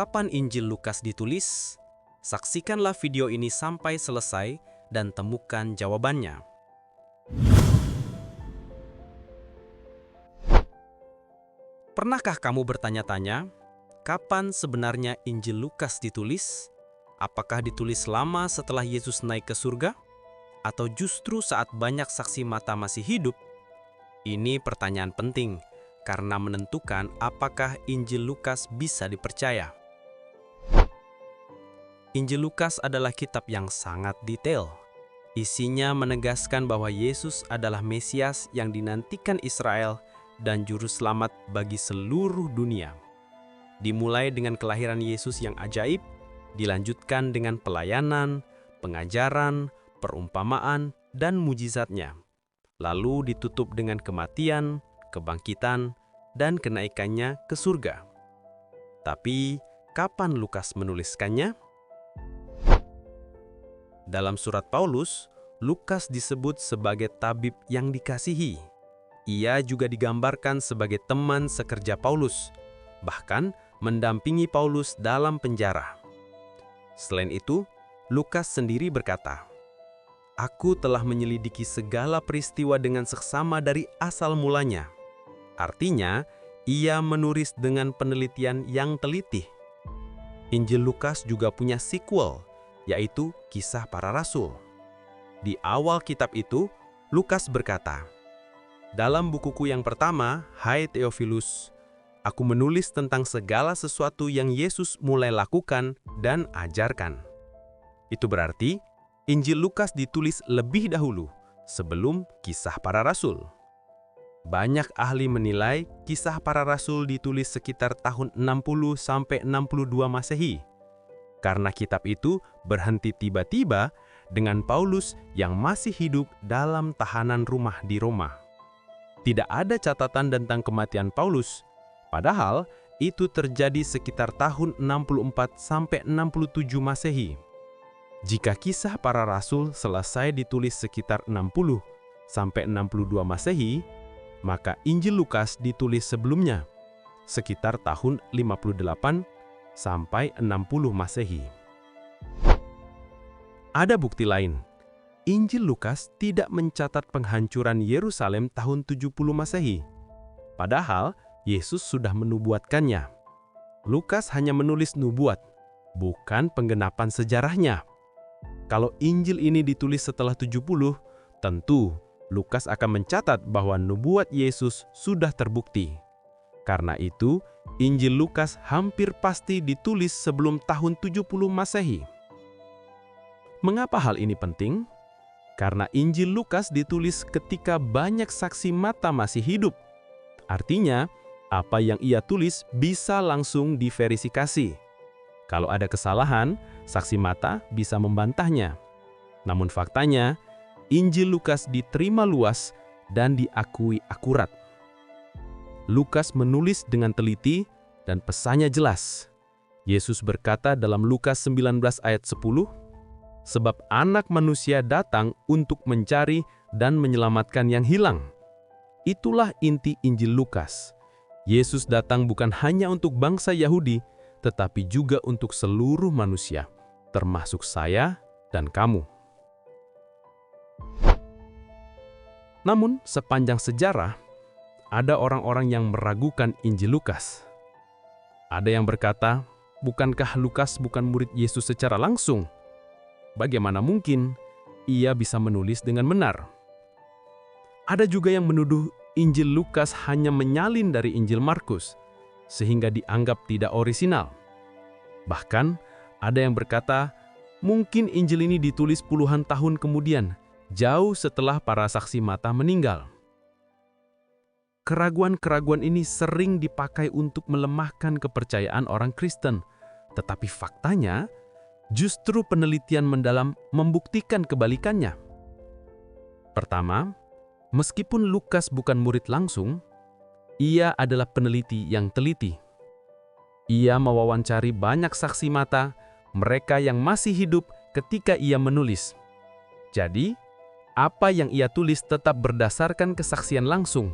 Kapan Injil Lukas ditulis? Saksikanlah video ini sampai selesai dan temukan jawabannya. Pernahkah kamu bertanya-tanya, kapan sebenarnya Injil Lukas ditulis? Apakah ditulis lama setelah Yesus naik ke surga? Atau justru saat banyak saksi mata masih hidup? Ini pertanyaan penting, karena menentukan apakah Injil Lukas bisa dipercaya. Injil Lukas adalah kitab yang sangat detail. Isinya menegaskan bahwa Yesus adalah Mesias yang dinantikan Israel dan juru selamat bagi seluruh dunia. Dimulai dengan kelahiran Yesus yang ajaib, dilanjutkan dengan pelayanan, pengajaran, perumpamaan, dan mujizatnya. Lalu ditutup dengan kematian, kebangkitan, dan kenaikannya ke surga. Tapi, kapan Lukas menuliskannya? Dalam surat Paulus, Lukas disebut sebagai tabib yang dikasihi. Ia juga digambarkan sebagai teman sekerja Paulus, bahkan mendampingi Paulus dalam penjara. Selain itu, Lukas sendiri berkata, "Aku telah menyelidiki segala peristiwa dengan seksama dari asal mulanya." Artinya, ia menulis dengan penelitian yang teliti. Injil Lukas juga punya sequel, yaitu Kisah Para Rasul. Di awal kitab itu, Lukas berkata, "Dalam bukuku yang pertama, hai Theophilus, aku menulis tentang segala sesuatu yang Yesus mulai lakukan dan ajarkan." Itu berarti, Injil Lukas ditulis lebih dahulu, sebelum Kisah Para Rasul. Banyak ahli menilai Kisah Para Rasul ditulis sekitar tahun 60–62 Masehi. Karena kitab itu berhenti tiba-tiba dengan Paulus yang masih hidup dalam tahanan rumah di Roma. Tidak ada catatan tentang kematian Paulus, padahal itu terjadi sekitar tahun 64–67 Masehi. Jika Kisah Para Rasul selesai ditulis sekitar 60–62 Masehi, maka Injil Lukas ditulis sebelumnya, sekitar tahun 58–60 Masehi. Ada bukti lain. Injil Lukas tidak mencatat penghancuran Yerusalem tahun 70 Masehi. Padahal Yesus sudah menubuatkannya. Lukas hanya menulis nubuat, bukan penggenapan sejarahnya. Kalau Injil ini ditulis setelah 70, tentu Lukas akan mencatat bahwa nubuat Yesus sudah terbukti. Karena itu, Injil Lukas hampir pasti ditulis sebelum tahun 70 Masehi. Mengapa hal ini penting? Karena Injil Lukas ditulis ketika banyak saksi mata masih hidup. Artinya, apa yang ia tulis bisa langsung diverifikasi. Kalau ada kesalahan, saksi mata bisa membantahnya. Namun faktanya, Injil Lukas diterima luas dan diakui akurat. Lukas menulis dengan teliti dan pesannya jelas. Yesus berkata dalam Lukas 19 ayat 10, "Sebab Anak Manusia datang untuk mencari dan menyelamatkan yang hilang." Itulah inti Injil Lukas. Yesus datang bukan hanya untuk bangsa Yahudi, tetapi juga untuk seluruh manusia, termasuk saya dan kamu. Namun, sepanjang sejarah, ada orang-orang yang meragukan Injil Lukas. Ada yang berkata, bukankah Lukas bukan murid Yesus secara langsung? Bagaimana mungkin ia bisa menulis dengan benar? Ada juga yang menuduh Injil Lukas hanya menyalin dari Injil Markus, sehingga dianggap tidak orisinal. Bahkan, ada yang berkata, mungkin Injil ini ditulis puluhan tahun kemudian, jauh setelah para saksi mata meninggal. Keraguan-keraguan ini sering dipakai untuk melemahkan kepercayaan orang Kristen, tetapi faktanya, justru penelitian mendalam membuktikan kebalikannya. Pertama, meskipun Lukas bukan murid langsung, ia adalah peneliti yang teliti. Ia mewawancari banyak saksi mata, mereka yang masih hidup ketika ia menulis. Jadi, apa yang ia tulis tetap berdasarkan kesaksian langsung.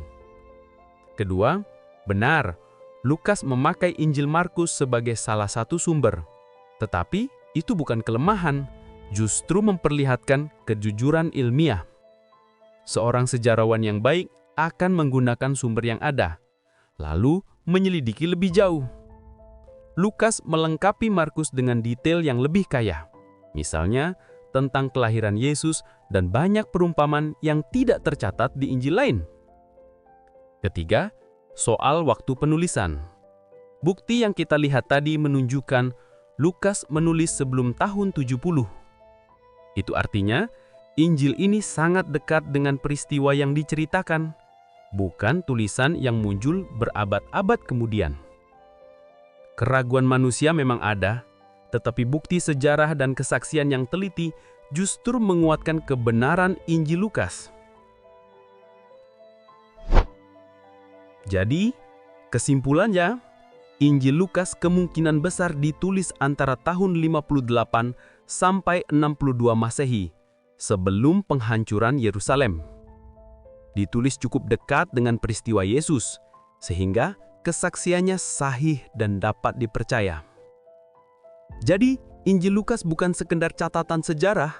Kedua, benar, Lukas memakai Injil Markus sebagai salah satu sumber. Tetapi itu bukan kelemahan, justru memperlihatkan kejujuran ilmiah. Seorang sejarawan yang baik akan menggunakan sumber yang ada, lalu menyelidiki lebih jauh. Lukas melengkapi Markus dengan detail yang lebih kaya. Misalnya, tentang kelahiran Yesus dan banyak perumpamaan yang tidak tercatat di Injil lain. Ketiga, soal waktu penulisan. Bukti yang kita lihat tadi menunjukkan Lukas menulis sebelum tahun 70. Itu artinya, Injil ini sangat dekat dengan peristiwa yang diceritakan, bukan tulisan yang muncul berabad-abad kemudian. Keraguan manusia memang ada, tetapi bukti sejarah dan kesaksian yang teliti justru menguatkan kebenaran Injil Lukas. Jadi, kesimpulannya, Injil Lukas kemungkinan besar ditulis antara tahun 58 sampai 62 Masehi, sebelum penghancuran Yerusalem. Ditulis cukup dekat dengan peristiwa Yesus, sehingga kesaksiannya sahih dan dapat dipercaya. Jadi, Injil Lukas bukan sekedar catatan sejarah,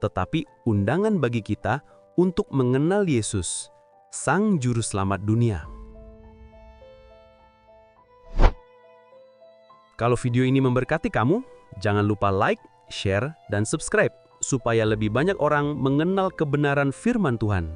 tetapi undangan bagi kita untuk mengenal Yesus, Sang Juru Selamat dunia. Kalau video ini memberkati kamu, jangan lupa like, share, dan subscribe supaya lebih banyak orang mengenal kebenaran firman Tuhan.